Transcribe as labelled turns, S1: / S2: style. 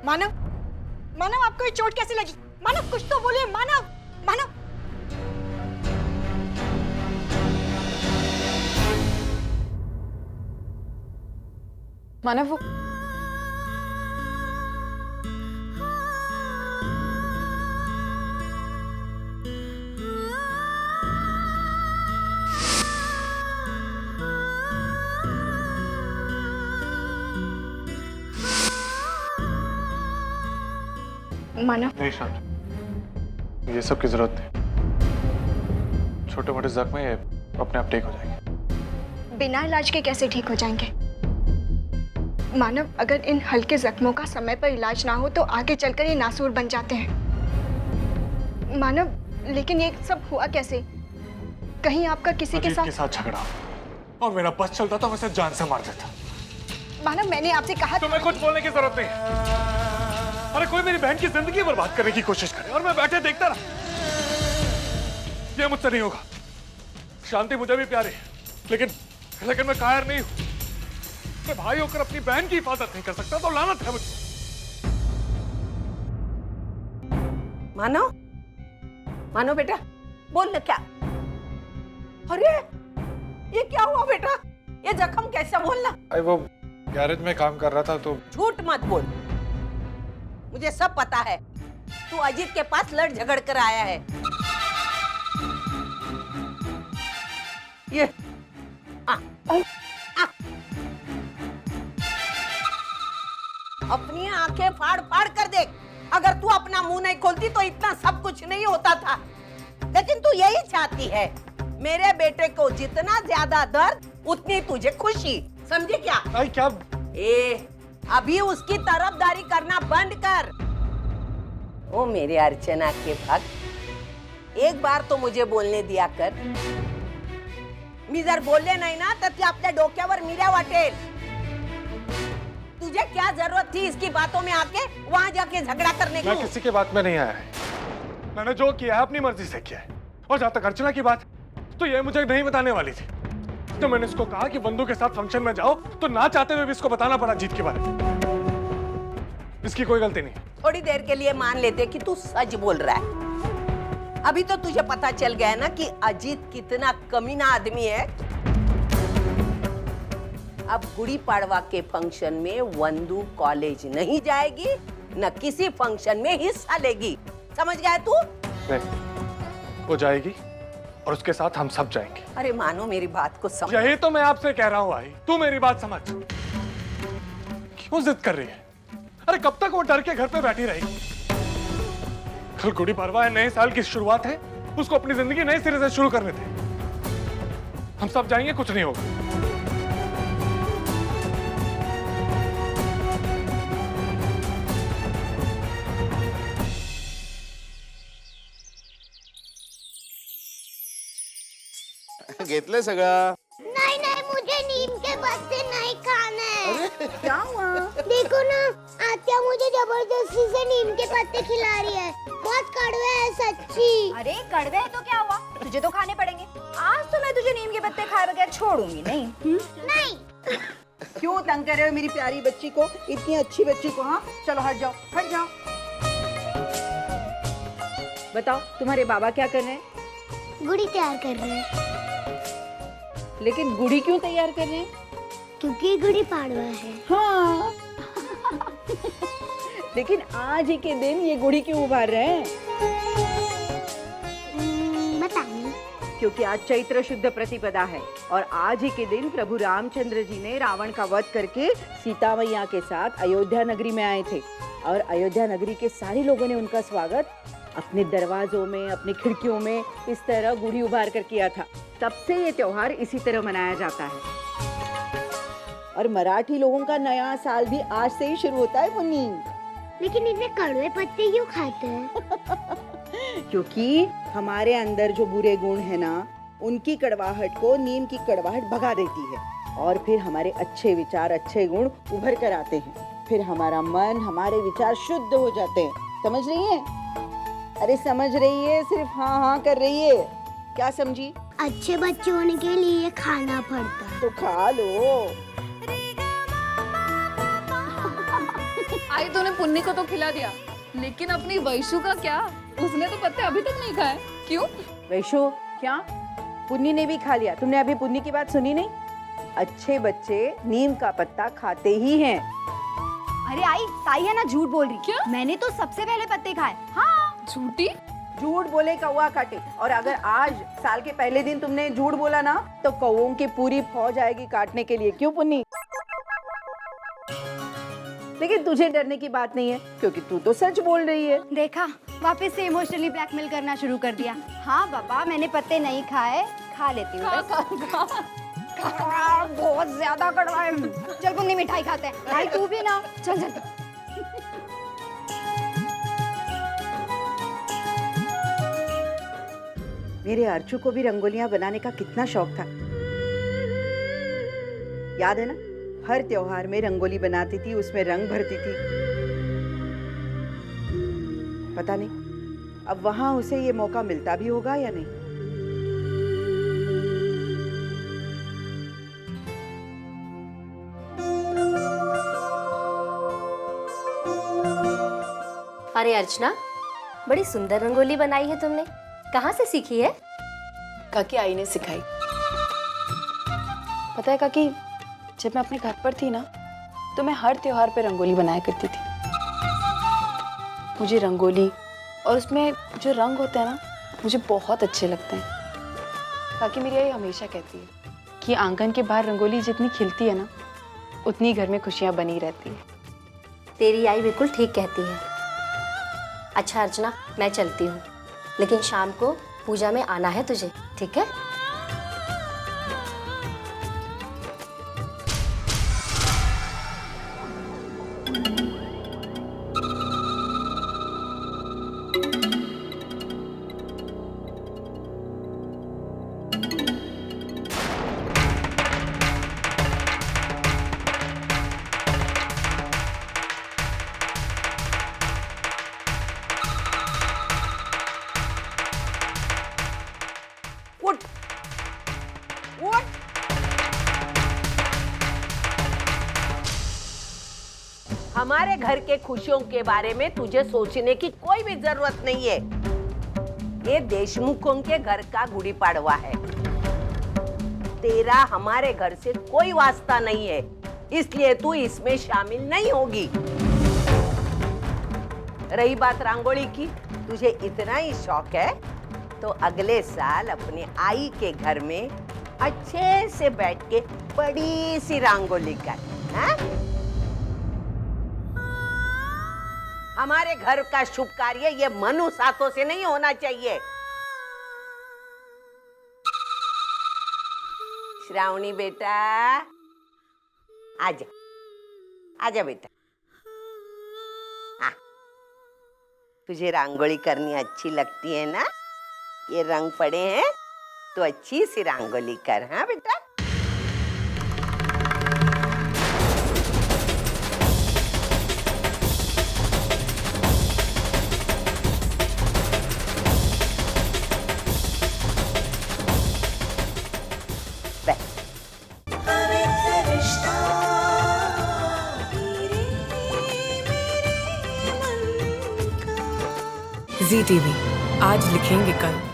S1: मानव, मानव आपको ये चोट कैसे लगी? मानव कुछ तो बोलिए, मानव, मानव। मानव वो मानव
S2: नहीं शांत, ये सब की जरूरत नहीं। छोटे मोटे जख्म ये अपने आप ठीक हो जाएंगे।
S1: बिना इलाज के कैसे ठीक हो जाएंगे? मानव, अगर इन हल्के जख्मों का समय पर इलाज ना हो तो आगे चलकर ये नासूर बन जाते हैं। मानव, लेकिन ये सब हुआ कैसे? कहीं आपका किसी के साथ
S2: झगड़ा और मेरा बस चलता तो मैं उसे जान से मार देता।
S1: मानव, मैंने आपसे कहा
S2: तुम्हें कुछ बोलने की जरूरत नहीं। अरे कोई मेरी बहन की जिंदगी बर्बाद करने की कोशिश करे और मैं बैठे देखता रहा। ये मुझसे नहीं होगा। शांति मुझे भी प्यारी है, लेकिन मैं कायर नहीं हूं। मैं भाई होकर अपनी बहन की हिफाजत नहीं कर सकता तो लानत है मुझे।
S3: मानव, मानव बेटा, बोल ना क्या? अरे ये क्या हुआ बेटा? ये जख्म कैसा? बोलना।
S2: वो गैरेज में काम कर रहा था तो।
S3: झूठ मत बोल, मुझे सब पता है। तू अजीत के पास लड़ झगड़ कर आया है। ये आ, आ। अपनी आंखें फाड़ फाड़ कर देख। अगर तू अपना मुंह नहीं खोलती तो इतना सब कुछ नहीं होता था। लेकिन तू यही चाहती है, मेरे बेटे को जितना ज्यादा दर्द उतनी तुझे खुशी। समझी क्या?
S2: क्या?
S3: अभी उसकी तरफदारी करना बंद कर। ओ मेरे अर्चना के भक्त, एक बार तो मुझे बोलने दिया कर। मी जर बोलले नाही ना तर ती आपल्या डोक्यावर मिऱ्या वाटेल। तुझे क्या जरूरत थी इसकी बातों में आके वहां जाके झगड़ा करने की?
S2: मैं किसी की बात में नहीं आया है। मैंने जो किया है अपनी मर्जी से किया है। और जहां तक अर्चना की बात, तो ये मुझे नहीं बताने वाली थी। तो मैंने इसको कहा कि बंधु के साथ फंक्शन में जाओ, तो ना चाहते हुए भी इसको बताना पड़ा जीत के बारे में। इसकी कोई गलती नहीं।
S3: थोड़ी देर के लिए मान लेते कि तू सच बोल रहा है। अभी तो तुझे पता चल गया है ना कि अजीत कितना कमीना आदमी है। अब गुड़ी पाड़वा के फंक्शन में वंदु कॉलेज नहीं जाएगी, न किसी फंक्शन में हिस्सा लेगी। समझ गया तू?
S2: नहीं, वो जाएगी और उसके साथ हम सब जाएंगे।
S3: अरे मानो मेरी बात को समझ।
S2: यही तो मैं आपसे कह रहा हूँ भाई, तू मेरी बात समझ। क्यों जिद कर रही है? अरे कब तक वो डर के घर पे बैठी रहेगी? कल गुड़ी पड़वा है, नए साल की शुरुआत है, उसको अपनी जिंदगी नए सिरे से शुरू करने थे। हम सब जाएंगे, कुछ नहीं होगा।
S4: घेतलंय सगळं?
S5: नहीं नहीं, मुझे नीम के पत्ते नहीं खाने।
S4: अरे
S3: क्या हुआ?
S5: देखो ना, आत्या मुझे जबरदस्ती से नीम के पत्ते खिला रही है। बहुत कड़वे हैं सच्ची।
S6: अरे कड़वे है तो क्या हुआ, तुझे तो खाने पड़ेंगे। आज तो मैं तुझे नीम के पत्ते खाए बगैर छोड़ूंगी नहीं।
S5: नहीं।
S3: क्यों तंग कर रहे हो मेरी प्यारी बच्ची को, इतनी अच्छी बच्ची को? हाँ चलो हट जाओ, हट जाओ। बताओ तुम्हारे बाबा क्या कर रहे हैं?
S5: गुड़ी तैयार कर रहे हैं।
S3: लेकिन गुड़ी क्यों तैयार कर रहे हैं?
S5: क्योंकि गुड़ी पाड़वा है।
S3: हाँ। लेकिन आज ही के दिन ये गुड़ी क्यों उभार रहे हैं?
S5: पता नहीं।
S3: क्योंकि आज चैत्र शुद्ध प्रतिपदा है और आज ही के दिन प्रभु रामचंद्र जी ने रावण का वध करके सीता मैया के साथ अयोध्या नगरी में आए थे। और अयोध्या नगरी के सारे लोगों ने उनका स्वागत अपने दरवाजों में, अपनी खिड़कियों में इस तरह गुड़ी उभार कर किया था। तब से ये त्योहार इसी तरह मनाया जाता है। और मराठी लोगों का नया साल भी आज से ही शुरू होता है मुन्नी।
S5: लेकिन इतने कड़वे पत्ते क्यों खाते हैं?
S3: क्योंकि हमारे अंदर जो बुरे गुण है ना, उनकी कड़वाहट को नीम की कड़वाहट भगा देती है और फिर हमारे अच्छे विचार, अच्छे गुण उभर कर आते हैं। फिर हमारा मन, हमारे विचार शुद्ध हो जाते हैं। समझ रही है? अरे समझ रही है, सिर्फ हाँ हाँ कर रही है। क्या समझी?
S5: अच्छे बच्चे होने के लिए खाना पड़ता है।
S3: तो खा लो।
S7: आई तूने पुन्नी को तो खिला दिया, लेकिन अपनी वैशु का क्या? उसने तो पत्ते अभी तक नहीं खाए। क्यों?
S3: वैशु, क्या पुन्नी ने भी खा लिया? तुमने अभी पुन्नी की बात सुनी नहीं? अच्छे बच्चे नीम का पत्ता खाते ही हैं।
S6: अरे आई, ताई है ना झूठ बोल रही।
S7: क्या?
S6: मैंने तो सबसे पहले पत्ते खाए। हाँ
S7: झूठी?
S3: झूठ बोले कौवा काटे। और अगर आज साल के पहले दिन तुमने झूठ बोला ना, तो कौवों की पूरी फौज आएगी काटने के लिए। क्यों पुन्नी? लेकिन तुझे डरने की बात नहीं है, क्योंकि तू तो सच बोल रही है।
S6: देखा, वापस से इमोशनली ब्लैकमेल करना शुरू कर दिया। हाँ बाबा, मैंने पत्ते नहीं खाए, खा लेती हूँ बस। बहुत ज्यादा कड़वा है। चल पुन्नी मिठाई खाते हैं। भाई तू भी ना, चल चल।
S3: मेरे अर्चू को भी रंगोलियां बनाने का कितना शौक था। याद है ना, हर त्योहार में रंगोली बनाती थी, उसमें रंग भरती थी। पता नहीं अब वहां उसे ये मौका मिलता भी होगा या नहीं।
S8: अरे अर्चना, बड़ी सुंदर रंगोली बनाई है तुमने। कहाँ से सीखी है?
S9: काकी आई ने सिखाई। पता है काकी, जब मैं अपने घर पर थी ना, तो मैं हर त्योहार पे रंगोली बनाया करती थी। मुझे रंगोली और उसमें जो रंग होते हैं ना, मुझे बहुत अच्छे लगते हैं। काकी मेरी आई हमेशा कहती है कि आंगन के बाहर रंगोली जितनी खिलती है ना, उतनी घर में खुशियाँ बनी रहती है।
S8: तेरी आई बिल्कुल ठीक कहती है। अच्छा अर्चना, मैं चलती हूँ, लेकिन शाम को पूजा में आना है तुझे, ठीक है?
S10: हमारे घर के खुशियों के बारे में तुझे सोचने की कोई भी जरूरत नहीं है। ये देशमुखों के घर का गुड़ी पाड़वा है। तेरा हमारे घर से कोई वास्ता नहीं है, इसलिए तू इसमें शामिल नहीं होगी। रही बात रंगोली की, तुझे इतना ही शौक है तो अगले साल अपने आई के घर में अच्छे से बैठ के बड़ी सी रंगोली कर। हाँ? हमारे घर का शुभ कार्य ये मनुष्य हाथों से नहीं होना चाहिए। श्रावणी बेटा, आजा आजा बेटा। हाँ, तुझे रंगोली करनी अच्छी लगती है ना? ये रंग पड़े हैं तो अच्छी सी रंगोली कर। हाँ बेटा।
S11: ZTV, आज लिखेंगे कल।